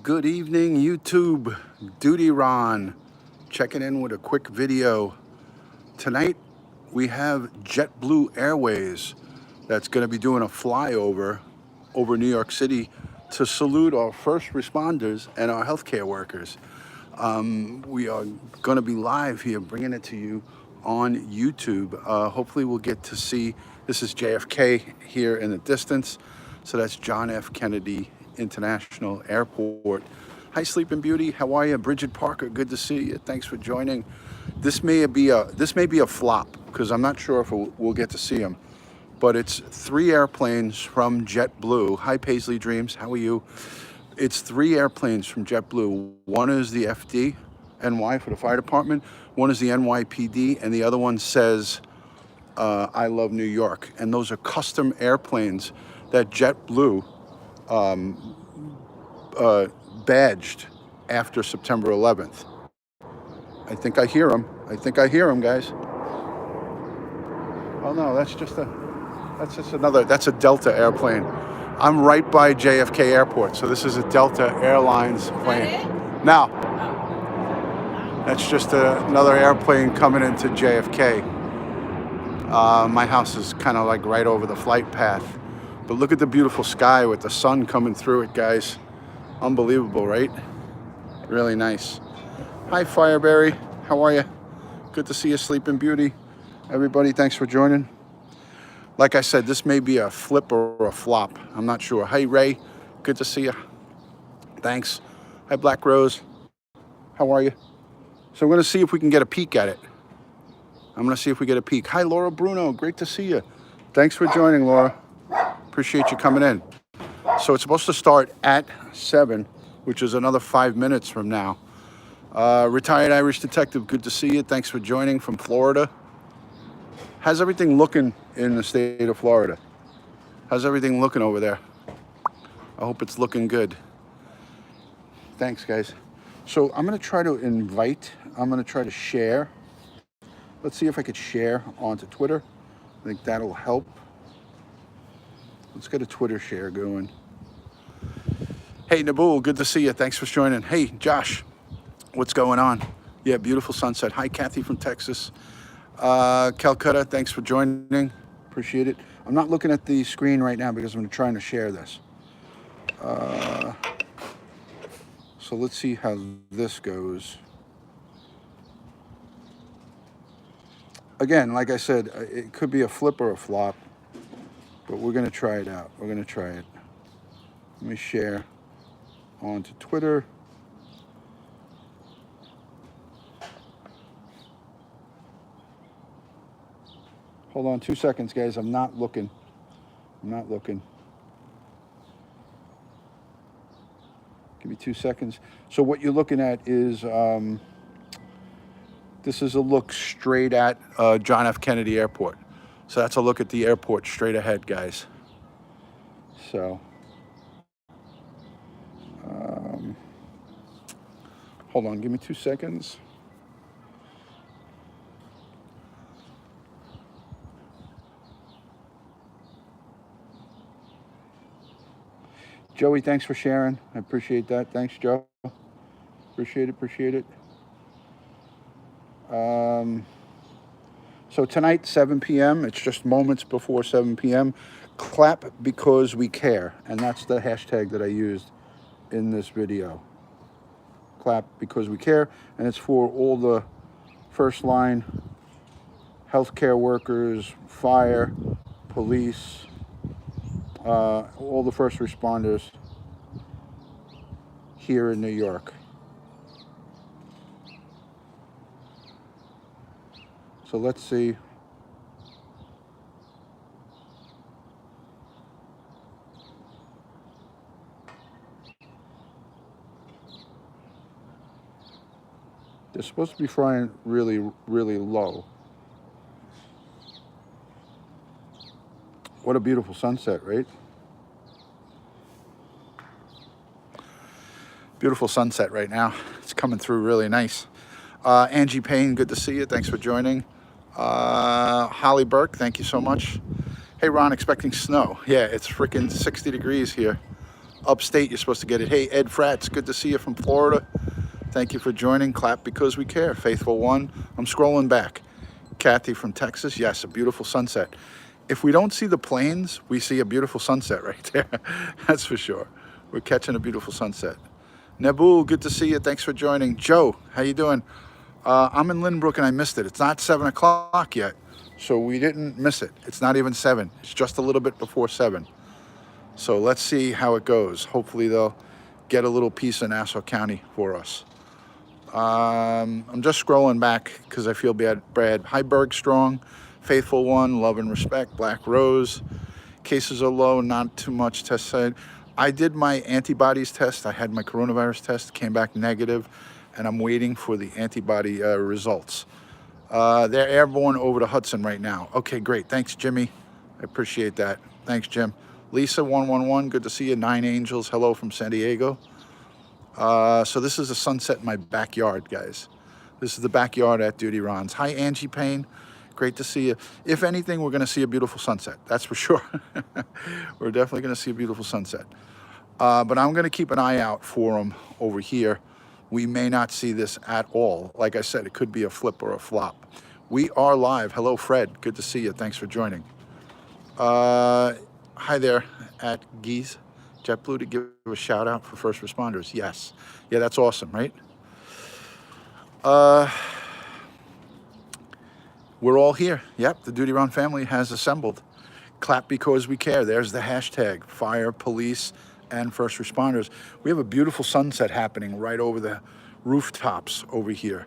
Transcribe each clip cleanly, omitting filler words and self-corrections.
Good evening, YouTube. DutyRon checking in with a quick video. Tonight we have JetBlue Airways that's going to be doing a flyover over New York City to salute our first responders and our healthcare workers. We are going to be live here, bringing it to you on YouTube. Hopefully we'll get to see, this is JFK here in the distance. So that's John F. Kennedy International Airport. Hi, Sleeping Beauty. How are you? Bridget Parker, good to see you. Thanks for joining. This may be a flop because I'm not sure if we'll get to see them. But it's 3 airplanes from JetBlue. Hi, Paisley Dreams. How are you? It's 3 airplanes from JetBlue. One is the FDNY for the fire department. One is the NYPD, and the other one says, I love New York. And those are custom airplanes that JetBlue badged after September 11th. I think I hear them. Guys. Oh no, that's a Delta airplane. I'm right by JFK Airport, so this is a Delta Airlines plane. Now, that's just another airplane coming into JFK. My house is kind of like right over the flight path. But look at the beautiful sky with the sun coming through it, guys. Unbelievable, right? Really nice. Hi, Fireberry. How are you? Good to see you, Sleeping Beauty. Everybody, thanks for joining. Like I said, this may be a flip or a flop. I'm not sure. Hey, Ray. Good to see you. Thanks. Hi, Black Rose. How are you? So we're going to see if we can get a peek at it. I'm going to see if we get a peek. Hi, Laura Bruno. Great to see you. Thanks for joining, Laura. Appreciate you coming in. So it's supposed to start at 7, which is another 5 minutes from now. Retired Irish Detective, good to see you. Thanks for joining from Florida. How's everything looking in the state of Florida? How's everything looking over there? I hope it's looking good. Thanks, guys. So I'm going to try to invite. I'm going to try to share. Let's see if I could share onto Twitter. I think that'll help. Let's get a Twitter share going. Hey, Nabul, good to see you. Thanks for joining. Hey, Josh, what's going on? Yeah, beautiful sunset. Hi, Kathy from Texas. Calcutta, thanks for joining. Appreciate it. I'm not looking at the screen right now because I'm trying to share this. So let's see how this goes. Again, like I said, it could be a flip or a flop. But we're going to try it out. We're going to try it. Let me share onto Twitter. Hold on 2 seconds, guys. I'm not looking. Give me 2 seconds. So what you're looking at is, this is a look straight at John F. Kennedy Airport. So that's a look at the airport straight ahead, guys. So, hold on, give me 2 seconds. Joey, thanks for sharing. I appreciate that. Thanks, Joe. Appreciate it. So tonight, 7 p.m., it's just moments before 7 p.m., clap because we care. And that's the hashtag that I used in this video. Clap because we care. And it's for all the first line healthcare workers, fire, police, all the first responders here in New York. So let's see. They're supposed to be flying really, really low. What a beautiful sunset, right? Beautiful sunset right now. It's coming through really nice. Angie Payne, good to see you. Thanks for joining. Holly Burke, thank you so much. Hey, Ron, expecting snow. Yeah, it's freaking 60 degrees here. upstate, you're supposed to get it. Hey, Ed Fratz, good to see you from Florida. Thank you for joining. Clap because we care. Faithful one. I'm scrolling back. Kathy from Texas. Yes, a beautiful sunset. If we don't see the planes, we see a beautiful sunset right there. That's for sure. We're catching a beautiful sunset. Nabul, good to see you. Thanks for joining. Joe, how you doing? I'm in Lynbrook and I missed it. It's not 7 o'clock yet, so we didn't miss it. It's not even 7. It's just a little bit before 7. So let's see how it goes. Hopefully they'll get a little piece of Nassau County for us. I'm just scrolling back because I feel bad. Brad, hi Bergstrom, Faithful One, Love and Respect, Black Rose. Cases are low, not too much test site. I did my antibodies test. I had my coronavirus test, came back negative, and I'm waiting for the antibody results. They're airborne over to Hudson right now. Okay, great. Thanks, Jimmy. I appreciate that. Thanks, Jim. Lisa 111, good to see you. Nine Angels, hello from San Diego. So this is a sunset in my backyard, guys. This is the backyard at DutyRon's. Hi, Angie Payne. Great to see you. If anything, we're going to see a beautiful sunset. That's for sure. We're definitely going to see a beautiful sunset. But I'm going to keep an eye out for them over here. We may not see this at all. Like I said, it could be a flip or a flop. We are live. Hello, Fred. Good to see you. Thanks for joining. Hi there at Geese. JetBlue to give a shout out for first responders. Yes. Yeah, that's awesome, right? We're all here. Yep, the DutyRon family has assembled. Clap because we care. There's the hashtag, fire, police, and first responders. We have a beautiful sunset happening right over the rooftops over here.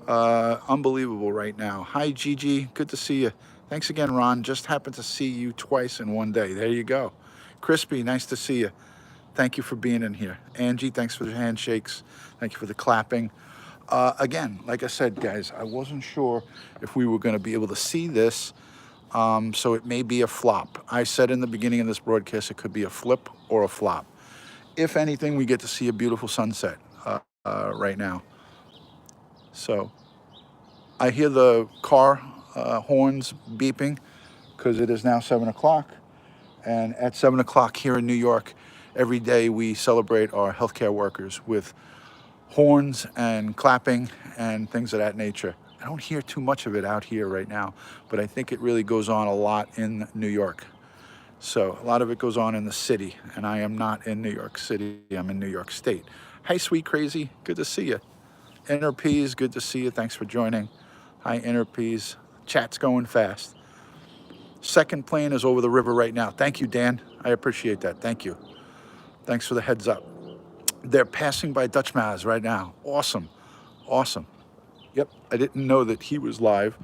Unbelievable right now. Hi, Gigi. Good to see you. Thanks again, Ron. Just happened to see you twice in one day. There you go. Crispy, nice to see you. Thank you for being in here. Angie, thanks for the handshakes. Thank you for the clapping. Again, like I said, guys, I wasn't sure if we were going to be able to see this, so it may be a flop. I said in the beginning of this broadcast it could be a flip or a flop. If anything, we get to see a beautiful sunset right now. So I hear the car horns beeping because it is now 7 o'clock. And at 7 o'clock here in New York, every day we celebrate our healthcare workers with horns and clapping and things of that nature. I don't hear too much of it out here right now, but I think it really goes on a lot in New York. So a lot of it goes on in the city, and I am not in New York City, I'm in New York State. Hi, Sweet Crazy, good to see you. Inner Peas, good to see you, thanks for joining. Hi, Inner Peas, chat's going fast. Second plane is over the river right now. Thank you, Dan, I appreciate that, thank you. Thanks for the heads up. They're passing by Dutch Maz right now. Awesome, awesome. Yep, I didn't know that he was live,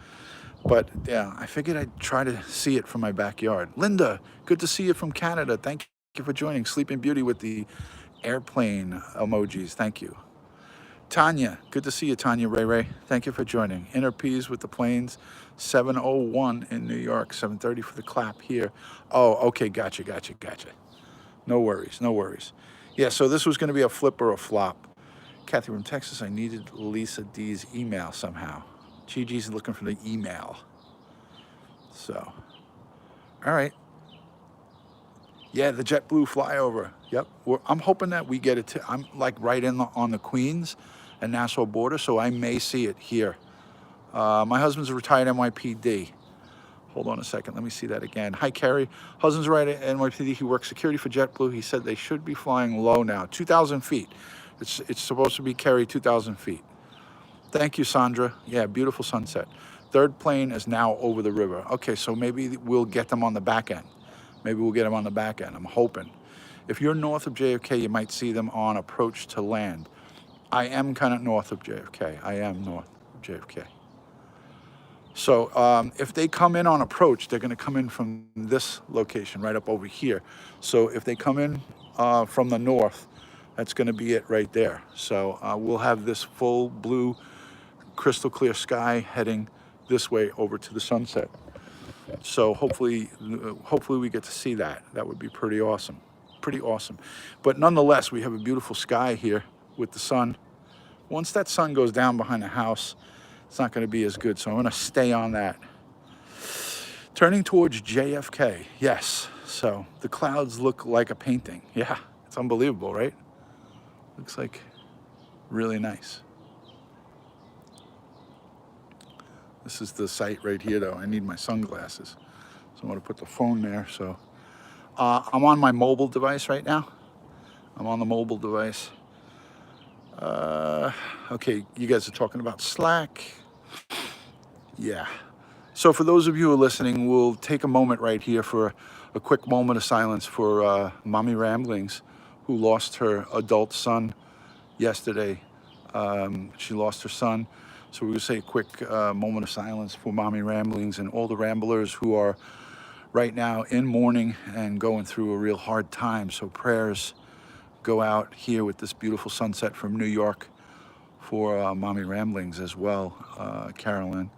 but yeah, I figured I'd try to see it from my backyard. Linda, good to see you from Canada. Thank you for joining. Sleeping Beauty with the airplane emojis. Thank you. Tanya, good to see you, Tanya Ray Ray. Thank you for joining. Inner Peas with the planes, 7:01 in New York, 7:30 for the clap here. Oh, okay, gotcha. No worries, no worries. Yeah, so this was going to be a flip or a flop. Kathy from Texas, I needed Lisa D's email somehow. Gigi's looking for the email. So, all right. Yeah, the JetBlue flyover. Yep, I'm hoping that we get it. I'm like right on the Queens and Nassau border, so I may see it here. My husband's a retired NYPD. Hold on a second, let me see that again. Hi, Carrie. Husband's retired NYPD. He works security for JetBlue. He said they should be flying low now, 2,000 feet. It's supposed to be carry 2,000 feet. Thank you, Sandra. Yeah, beautiful sunset. Third plane is now over the river. Okay, so maybe we'll get them on the back end. Maybe we'll get them on the back end, I'm hoping. If you're north of JFK, you might see them on approach to land. I am kind of north of JFK. I am north of JFK. So if they come in on approach, they're going to come in from this location right up over here. So if they come in from the north, that's going to be it right there. So we'll have this full blue, crystal clear sky heading this way over to the sunset. So hopefully we get to see that. That would be pretty awesome. Pretty awesome. But nonetheless, we have a beautiful sky here with the sun. Once that sun goes down behind the house, it's not going to be as good. So I'm going to stay on that. Turning towards JFK. Yes. So the clouds look like a painting. Yeah, It's unbelievable, right? Looks like really nice. This is the site right here, though. I need my sunglasses, so I'm going to put the phone there. So I'm on my mobile device right now. I'm on the mobile device. Okay, you guys are talking about Slack. Yeah. So for those of you who are listening, we'll take a moment right here for a quick moment of silence for Mommy Ramblings, who lost her adult son yesterday. She lost her son. So we're going to say a quick moment of silence for Mommy Ramblings and all the ramblers who are right now in mourning and going through a real hard time. So prayers go out here with this beautiful sunset from New York for Mommy Ramblings as well. Carolyn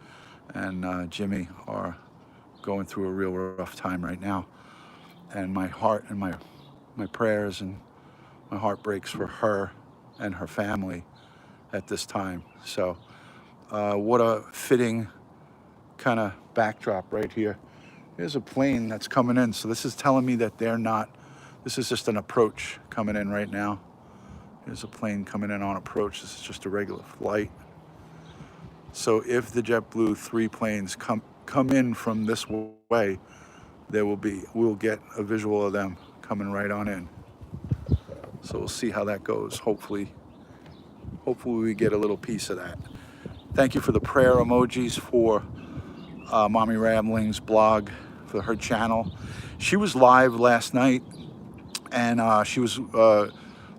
and Jimmy are going through a real rough time right now. And my heart and my prayers and my heart breaks for her and her family at this time. So what a fitting kind of backdrop right here. Here's a plane that's coming in. So this is telling me that they're not, this is just an approach coming in right now. Here's a plane coming in on approach. This is just a regular flight. So if the JetBlue 3 planes come in from this way, we'll get a visual of them coming right on in. So we'll see how that goes. Hopefully we get a little piece of that. Thank you for the prayer emojis for Mommy Ramblings blog, for her channel. She was live last night, and she was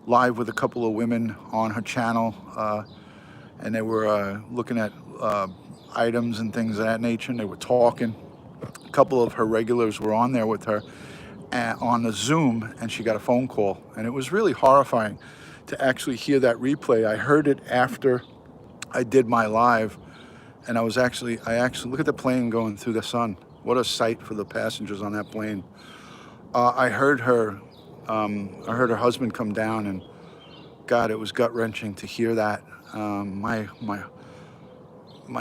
live with a couple of women on her channel, and they were looking at items and things of that nature, and they were talking. A couple of her regulars were on there with her on the Zoom, and she got a phone call, and it was really horrifying to actually hear that replay. I heard it after I did my live, and I actually look at the plane going through the sun. What a sight for the passengers on that plane. I heard her husband come down, and God, it was gut-wrenching to hear that. My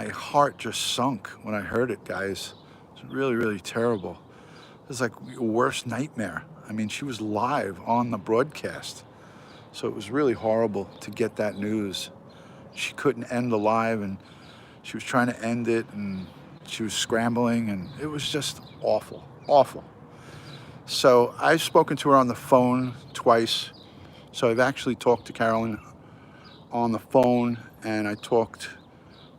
heart just sunk when I heard it, guys. It's really, really terrible. It was like your worst nightmare. I mean, she was live on the broadcast. So it was really horrible to get that news. She couldn't end the live, and she was trying to end it, and she was scrambling, and it was just awful, awful. So I've spoken to her on the phone twice. So I've actually talked to Carolyn on the phone, and I talked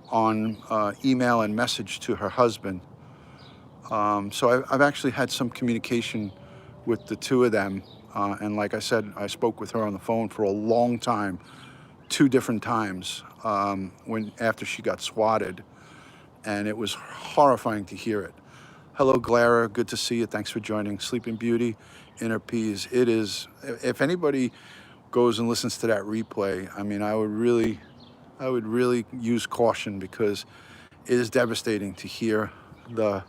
on email and message to her husband. So I've actually had some communication with the two of them. And like I said, I spoke with her on the phone for a long time, 2 different times after she got swatted. And it was horrifying to hear it. Hello, Clara. Good to see you. Thanks for joining. Sleeping Beauty, Inner Peas. It is, if anybody goes and listens to that replay, I mean, I would really use caution, because it is devastating to hear the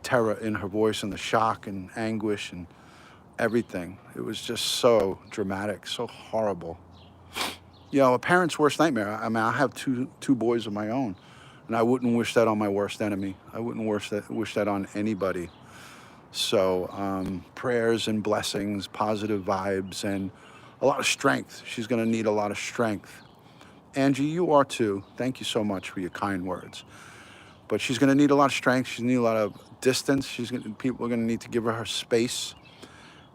terror in her voice and the shock and anguish and everything. It was just so dramatic, so horrible. A parent's worst nightmare. I mean, I have two boys of my own, and I wouldn't wish that on my worst enemy. I wouldn't wish that on anybody. So prayers and blessings, positive vibes, and a lot of strength. She's going to need a lot of strength. Angie, you are too. Thank you so much for your kind words. But she's going to need a lot of strength. She's going to need a lot of distance. People are going to need to give her space.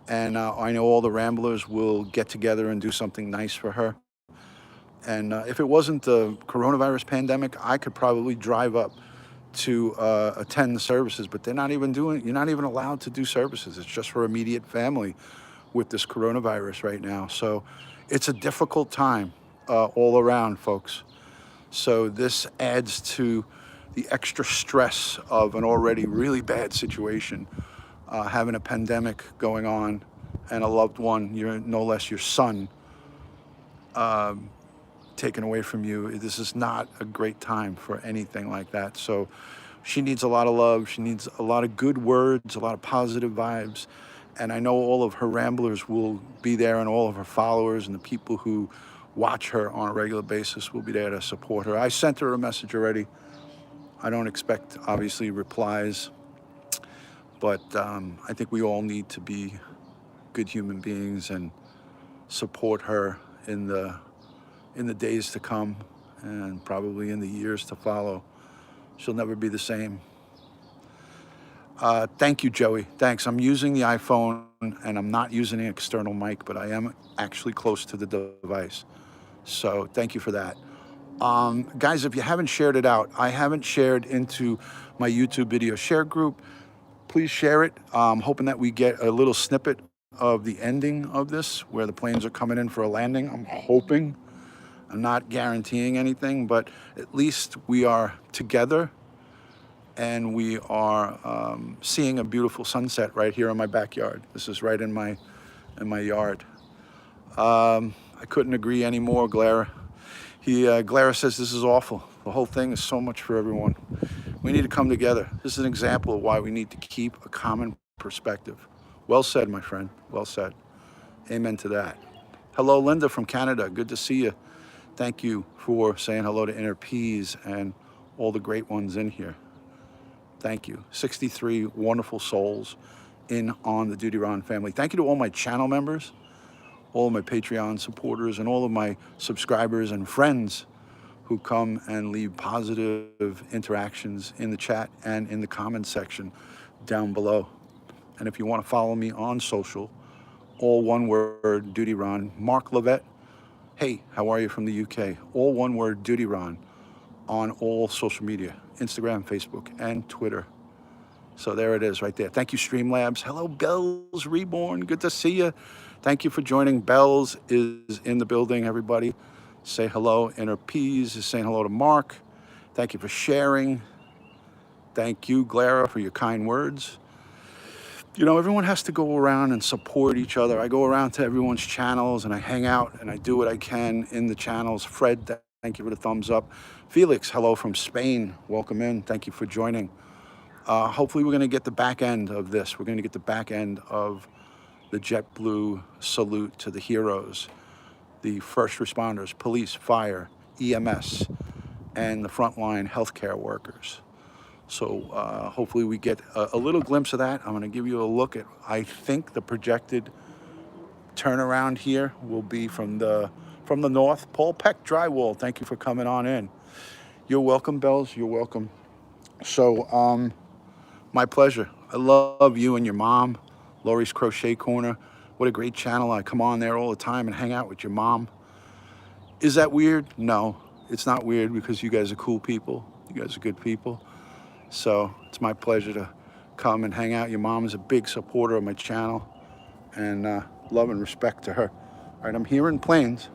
And I know all the Ramblers will get together and do something nice for her. And if it wasn't the coronavirus pandemic, I could probably drive up to attend the services. But you're not even allowed to do services. It's just for immediate family with this coronavirus right now. So it's a difficult time all around, folks. So this adds to the extra stress of an already really bad situation, having a pandemic going on and a loved one, no less your son, taken away from you. This is not a great time for anything like that. So she needs a lot of love. She needs a lot of good words, a lot of positive vibes. And I know all of her Ramblers will be there, and all of her followers and the people who watch her on a regular basis will be there to support her. I sent her a message already. I don't expect, obviously, replies, but I think we all need to be good human beings and support her in the days to come and probably in the years to follow. She'll never be the same. Thank you, Joey. Thanks. I'm using the iPhone and I'm not using an external mic, but I am actually close to the device. So thank you for that. Guys, if you haven't shared it out, I haven't shared into my YouTube video share group. Please share it. I'm hoping that we get a little snippet of the ending of this where the planes are coming in for a landing. I'm hoping. I'm not guaranteeing anything, but at least we are together and we are seeing a beautiful sunset right here in my backyard. This is right in my yard. I couldn't agree anymore, Glara. Glara says this is awful. The whole thing is so much for everyone. We need to come together. This is an example of why we need to keep a common perspective. Well said, my friend. Well said. Amen to that. Hello, Linda from Canada. Good to see you. Thank you for saying hello to Inner Peas and all the great ones in here. Thank you. 63 wonderful souls in on the DutyRon family. Thank you to all my channel members, all of my Patreon supporters, and all of my subscribers and friends who come and leave positive interactions in the chat and in the comments section down below. And if you want to follow me on social, all one word, DutyRon. Mark Levette, hey, how are you from the UK? All one word, DutyRon, on all social media, Instagram, Facebook, and Twitter. So there it is right there. Thank you, Streamlabs. Hello, Bells Reborn. Good to see you. Thank you for joining. Bells is in the building, everybody. Say hello. Inner Peas is saying hello to Mark. Thank you for sharing. Thank you, Glara, for your kind words. You know, everyone has to go around and support each other. I go around to everyone's channels and I hang out and I do what I can in the channels. Fred, thank you for the thumbs up. Felix, hello from Spain. Welcome in. Thank you for joining. Hopefully we're going to get the back end of this. We're going to get the back end of the JetBlue salute to the heroes, the first responders, police, fire, EMS, and the frontline healthcare workers. So hopefully we get a little glimpse of that. I'm going to give you a look at, I think the projected turnaround here will be from the north. Paul Peck, Drywall, thank you for coming on in. You're welcome, Bells. You're welcome. So my pleasure. I love you and your mom, Lori's Crochet Corner. What a great channel. I come on there all the time and hang out with your mom. Is that weird? No, it's not weird because you guys are cool people. You guys are good people. So it's my pleasure to come and hang out. Your mom is a big supporter of my channel, and love and respect to her. All right, I'm hearing planes.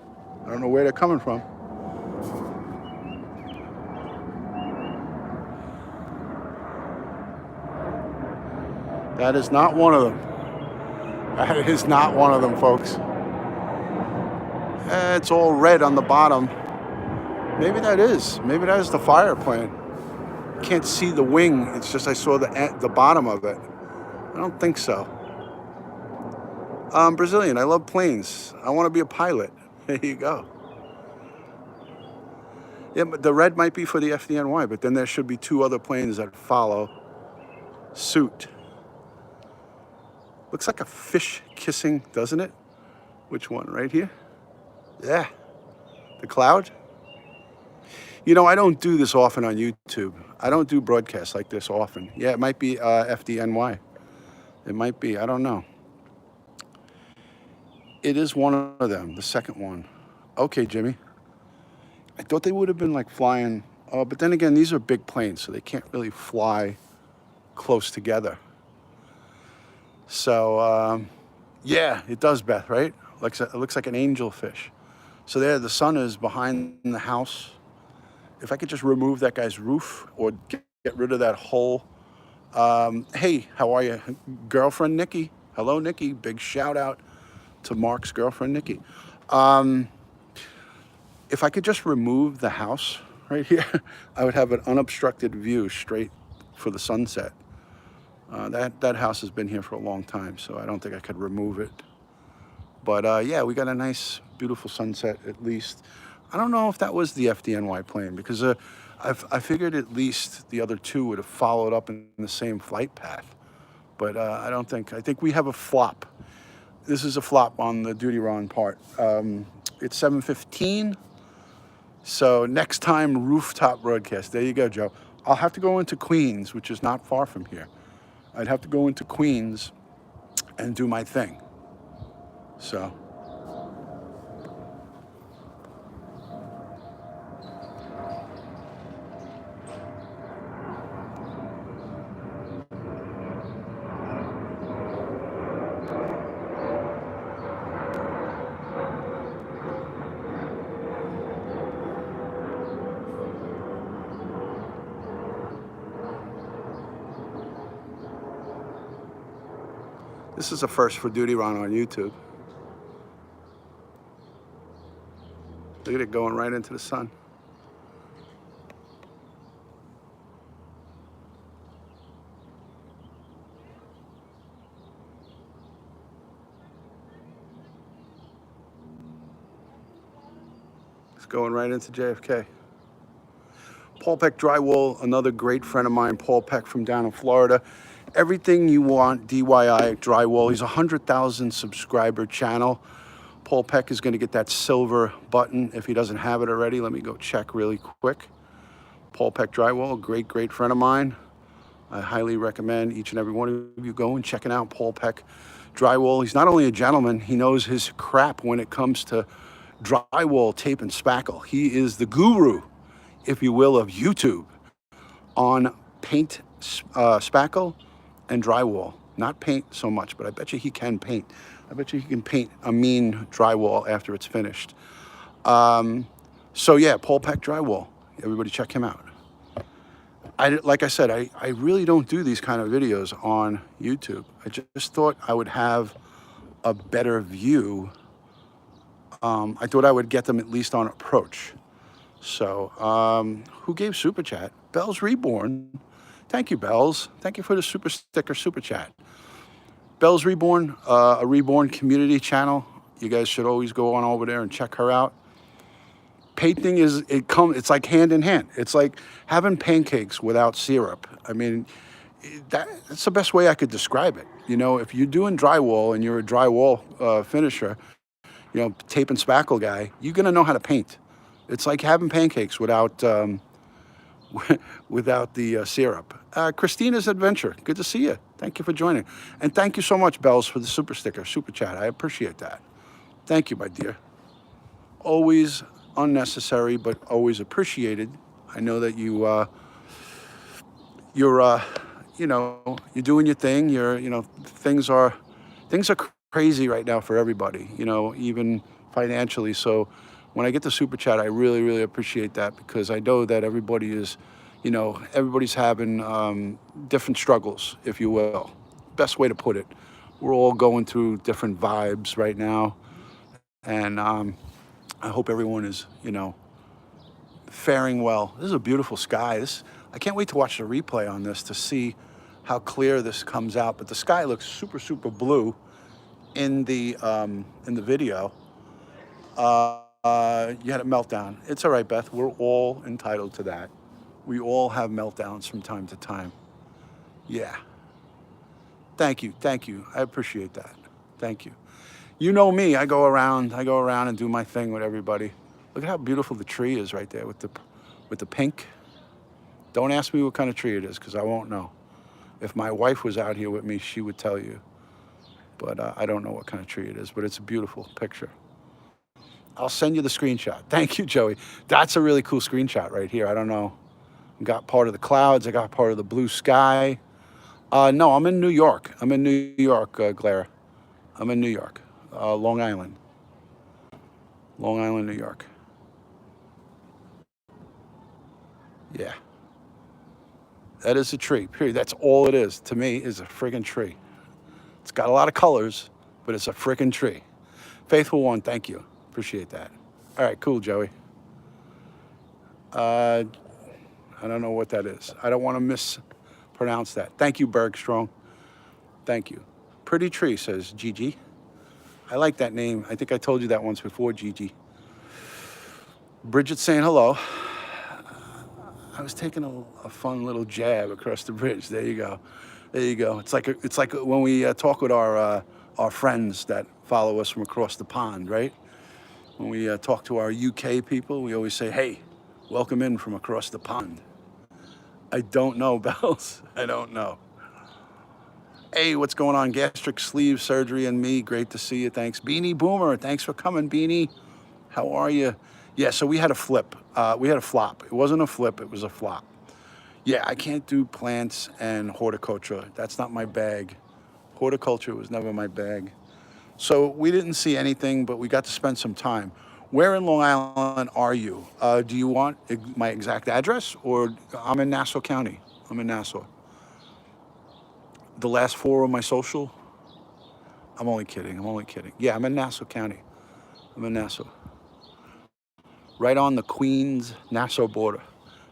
I don't know where they're coming from. That is not one of them. That is not one of them, folks. It's all red on the bottom. Maybe that is. Maybe that is the fire plane. Can't see the wing. It's just I saw the bottom of it. I don't think so. Brazilian. I love planes. I want to be a pilot. There you go. Yeah, but the red might be for the FDNY, but then there should be two other planes that follow suit. Looks like a fish kissing, doesn't it? Which one? Right here? Yeah. The cloud? You know, I don't do this often on YouTube. I don't do broadcasts like this often. Yeah, it might be FDNY. It might be. I don't know. It is one of them, the second one. Okay, Jimmy. I thought they would have been like flying. But then again, these are big planes, so they can't really fly close together. So, yeah, it does, Beth, right? It looks like an angelfish. So there, the sun is behind the house. If I could just remove that guy's roof or get rid of that hole. Hey, how are you? Girlfriend Nikki. Hello, Nikki. Big shout out to Mark's girlfriend, Nikki. If I could just remove the house right here, I would have an unobstructed view straight for the sunset. That house has been here for a long time, so I don't think I could remove it. But yeah, we got a nice, beautiful sunset at least. I don't know if that was the FDNY plane because I figured at least the other two would have followed up in the same flight path. But I don't think, I think we have a flop. This is a flop on the DutyRon part. It's 7:15. So next time, rooftop broadcast. There you go, Joe. I'll have to go into Queens, which is not far from here. I'd have to go into Queens and do my thing. So. This is a first for DutyRon on YouTube. Look at it going right into the sun. It's going right into JFK. Paul Peck Drywall, another great friend of mine, Paul Peck from down in Florida. Everything you want, DIY Drywall. He's a 100,000 subscriber channel. Paul Peck is going to get that silver button if he doesn't have it already. Let me go check really quick. Paul Peck Drywall, a great, great friend of mine. I highly recommend each and every one of you going checking out Paul Peck Drywall. He's not only a gentleman, he knows his crap when it comes to drywall, tape, and spackle. He is the guru, if you will, of YouTube on paint, spackle, and drywall. Not paint so much, but I bet you he can paint. I bet you he can paint a mean drywall after it's finished. So yeah, Paul Peck Drywall. Everybody check him out. Like I said, I really don't do these kind of videos on YouTube. I just thought I would have a better view. I thought I would get them at least on approach. So, who gave Super Chat? Bells Reborn. Thank you, Bells. Thank you for the super sticker, Super Chat. Bells Reborn, a Reborn community channel. You guys should always go on over there and check her out. Painting it's like hand in hand. It's like having pancakes without syrup. I mean, that's the best way I could describe it. You know, if you're doing drywall and you're a drywall finisher, you know, tape and spackle guy, you're gonna know how to paint. It's like having pancakes without without the syrup. Christina's Adventure, good to see you. Thank you for joining. And thank you so much, Bells, for the super sticker, Super Chat. I appreciate that. Thank you, my dear. Always unnecessary, but always appreciated. I know that you're doing your thing. Things are crazy right now for everybody, even financially. So when I get the Super Chat, I really, really appreciate that, because I know that everybody is, everybody's having different struggles, if you will. Best way to put it. We're all going through different vibes right now. And I hope everyone is, faring well. This is a beautiful sky. I can't wait to watch the replay on this to see how clear this comes out. But the sky looks super, super blue in the video. You had a meltdown. It's all right, Beth. We're all entitled to that. We all have meltdowns from time to time. Yeah. Thank you. Thank you. I appreciate that. Thank you. You know me. I go around and do my thing with everybody. Look at how beautiful the tree is right there with the pink. Don't ask me what kind of tree it is, because I won't know. If my wife was out here with me, she would tell you. But I don't know what kind of tree it is, but it's a beautiful picture. I'll send you the screenshot. Thank you, Joey. That's a really cool screenshot right here. I don't know. I got part of the clouds. I got part of the blue sky. No, I'm in New York. I'm in New York, Clara. I'm in New York, Long Island. Long Island, New York. Yeah. That is a tree, period. That's all it is. To me, is a friggin' tree. It's got a lot of colors, but it's a friggin' tree. Faithful One, thank you. Appreciate that. All right, cool, Joey. I don't know what that is. I don't want to mispronounce that. Thank you, Bergstrom. Thank you. Pretty tree, says Gigi. I like that name. I think I told you that once before, Gigi. Bridget saying hello. I was taking a fun little jab across the bridge. There you go. There you go. It's like when we talk with our our friends that follow us from across the pond, right? When we talk to our UK people, we always say, hey, welcome in from across the pond. I don't know, Bells. I don't know. Hey, what's going on? Gastric sleeve surgery and me. Great to see you. Thanks. Beanie Boomer, thanks for coming, Beanie. How are you? Yeah, so we had a flip. We had a flop. It wasn't a flip, it was a flop. Yeah, I can't do plants and horticulture. That's not my bag. Horticulture was never my bag. So we didn't see anything, but we got to spend some time. Where in Long Island are you? Do you want my exact address, or I'm in Nassau County? I'm in Nassau. The last four of my social? I'm only kidding, I'm only kidding. Yeah, I'm in Nassau County. I'm in Nassau. Right on the Queens-Nassau border.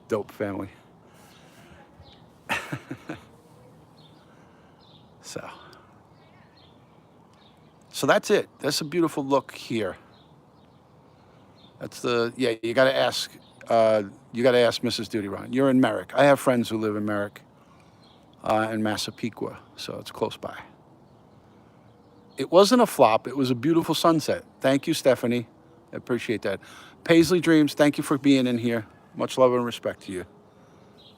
Dope family. So that's it. That's a beautiful look here. That's the, yeah, you gotta ask Mrs. DutyRon. You're in Merrick. I have friends who live in Merrick and Massapequa, so it's close by. It wasn't a flop, it was a beautiful sunset. Thank you, Stephanie. I appreciate that. Paisley Dreams, thank you for being in here. Much love and respect to you.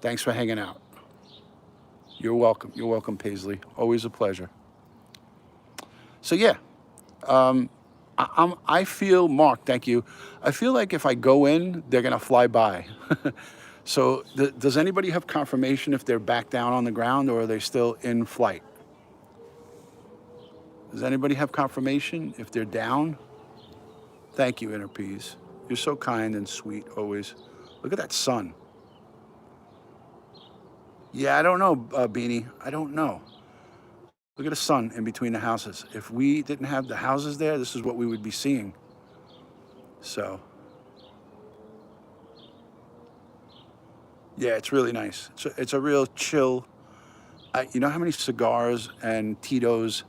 Thanks for hanging out. You're welcome, Paisley. Always a pleasure. So yeah, I feel, Mark, thank you. I feel like if I go in, they're gonna fly by. So does anybody have confirmation if they're back down on the ground or are they still in flight? Does anybody have confirmation if they're down? Thank you, Inner Peas. You're so kind and sweet always. Look at that sun. Yeah, I don't know, Beanie. I don't know. Look at the sun in between the houses. If we didn't have the houses there, this is what we would be seeing. So, yeah, it's really nice. It's a real chill. You know how many cigars and Tito's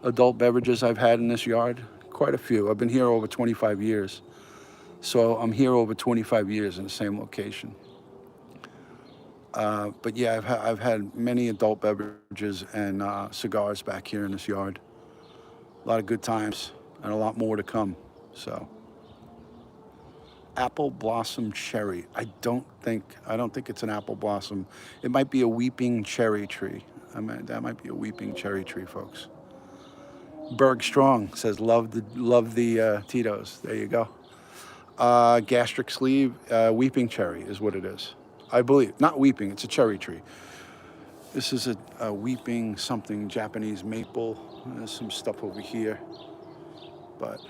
adult beverages I've had in this yard? Quite a few. I've been here over 25 years. So I'm here over 25 years in the same location. But yeah, I've had many adult beverages and cigars back here in this yard. A lot of good times and a lot more to come. So, apple blossom cherry. I don't think it's an apple blossom. It might be a weeping cherry tree. That might be a weeping cherry tree, folks. Bergstrom says love the Tito's. There you go. Gastric sleeve, weeping cherry is what it is. I believe, not weeping, it's a cherry tree. This is a weeping something, Japanese maple. There's some stuff over here, but.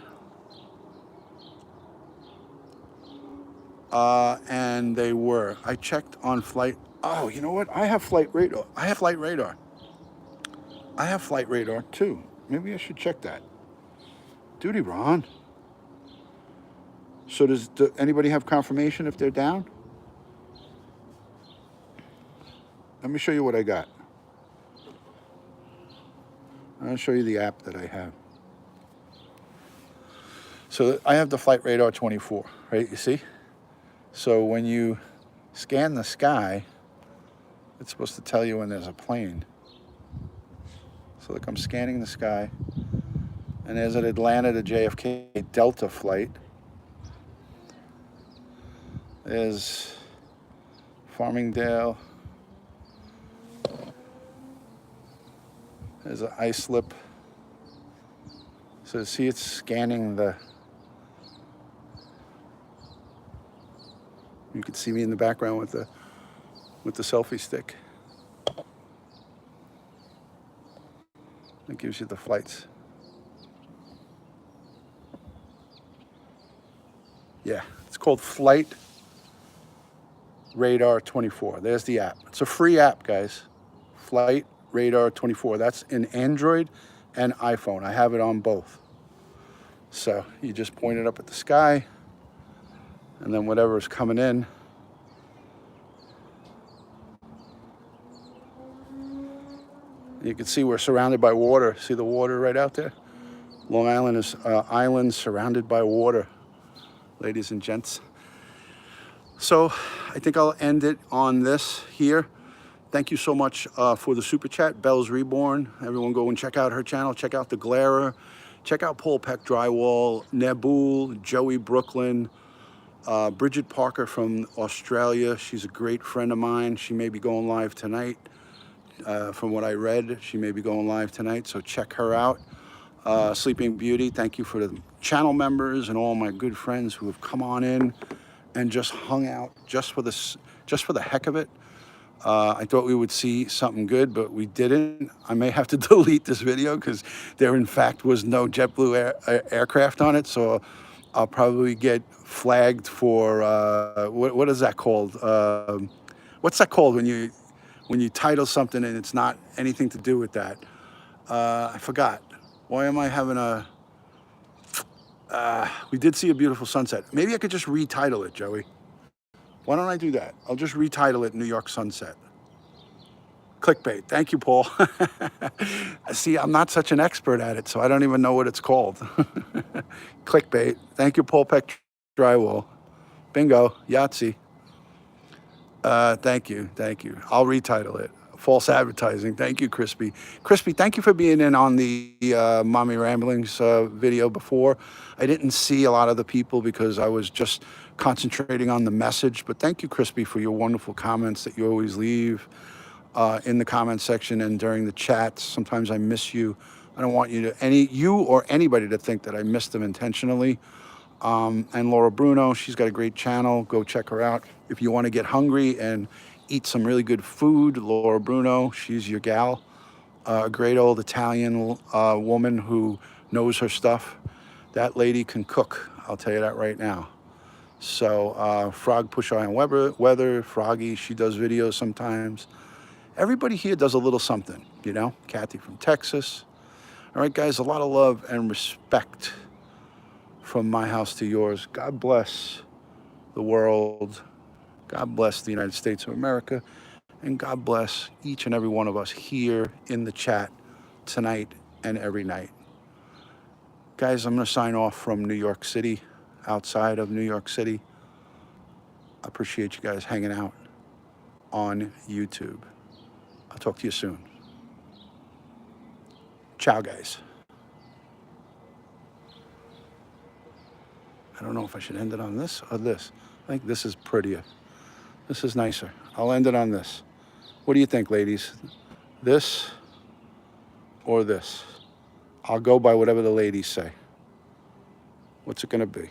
And they were. I checked on flight. Oh, you know what? I have flight radar. I have flight radar too. Maybe I should check that. DutyRon. So does anybody have confirmation if they're down? Let me show you what I got. I'll show you the app that I have. So I have the Flight Radar 24, right? You see? So when you scan the sky, it's supposed to tell you when there's a plane. So look, I'm scanning the sky, and there's an Atlanta to JFK Delta flight. There's Farmingdale. There's an ice slip. So see, it's scanning the. You can see me in the background with the selfie stick. It gives you the flights. Yeah, it's called Flight Radar 24. There's the app. It's a free app, guys. Flight Radar 24. That's in Android and iPhone. I have it on both. So you just point it up at the sky, and then whatever is coming in, you can see we're surrounded by water. See the water right out there? Long Island is island surrounded by water, ladies and gents. So I think I'll end it on this here. Thank you so much for the super chat, Bells Reborn. Everyone go and check out her channel. Check out The Glarer. Check out Paul Peck Drywall, Nabul, Joey Brooklyn, Bridget Parker from Australia. She's a great friend of mine. She may be going live tonight. From what I read, she may be going live tonight, so check her out. Sleeping Beauty, thank you for the channel members and all my good friends who have come on in and just hung out just for the heck of it. I thought we would see something good, but we didn't. I may have to delete this video because there in fact was no JetBlue aircraft on it, so I'll probably get flagged for what is that called? What's that called when you title something and it's not anything to do with that? I forgot. Why am I having a... we did see a beautiful sunset. Maybe I could just retitle it, Joey. Why don't I do that? I'll just retitle it New York Sunset. Clickbait. Thank you, Paul. See, I'm not such an expert at it, so I don't even know what it's called. Clickbait. Thank you, Paul Peck Drywall. Bingo. Yahtzee. Thank you. I'll retitle it. False advertising. Thank you, Crispy. Crispy, thank you for being in on the Mommy Ramblings video before. I didn't see a lot of the people because I was just concentrating on the message, but thank you, Crispy, for your wonderful comments that you always leave in the comment section and during the chats. Sometimes I miss you. I don't want you or anybody to think that I missed them intentionally. And Laura Bruno, she's got a great channel. Go check her out. If you want to get hungry and eat some really good food, Laura Bruno, she's your gal. A great old Italian woman who knows her stuff. That lady can cook, I'll tell you that right now. So Frog Push Eye on Weather, Froggy, she does videos sometimes. Everybody here does a little something, you know? Kathy from Texas. All right, guys, a lot of love and respect from my house to yours. God bless the world. God bless the United States of America. And God bless each and every one of us here in the chat tonight and every night. Guys, I'm going to sign off from New York City, outside of New York City. I appreciate you guys hanging out on YouTube. I'll talk to you soon. Ciao, guys. I don't know if I should end it on this or this. I think this is prettier. This is nicer. I'll end it on this. What do you think, ladies? This or this? I'll go by whatever the ladies say. What's it going to be?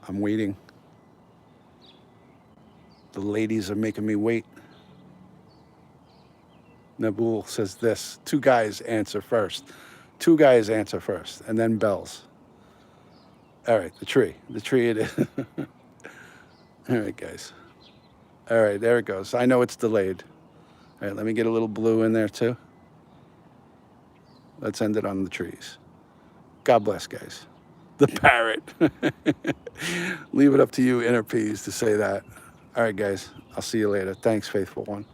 I'm waiting. The ladies are making me wait. Nabul says this. Two guys answer first. And then bells. All right, the tree it is. All right, guys. All right, there it goes. I know it's delayed. All right, let me get a little blue in there too. Let's end it on the trees. God bless, guys. The parrot. Leave it up to you, inner peas, to say that. All right, guys. I'll see you later. Thanks, faithful one.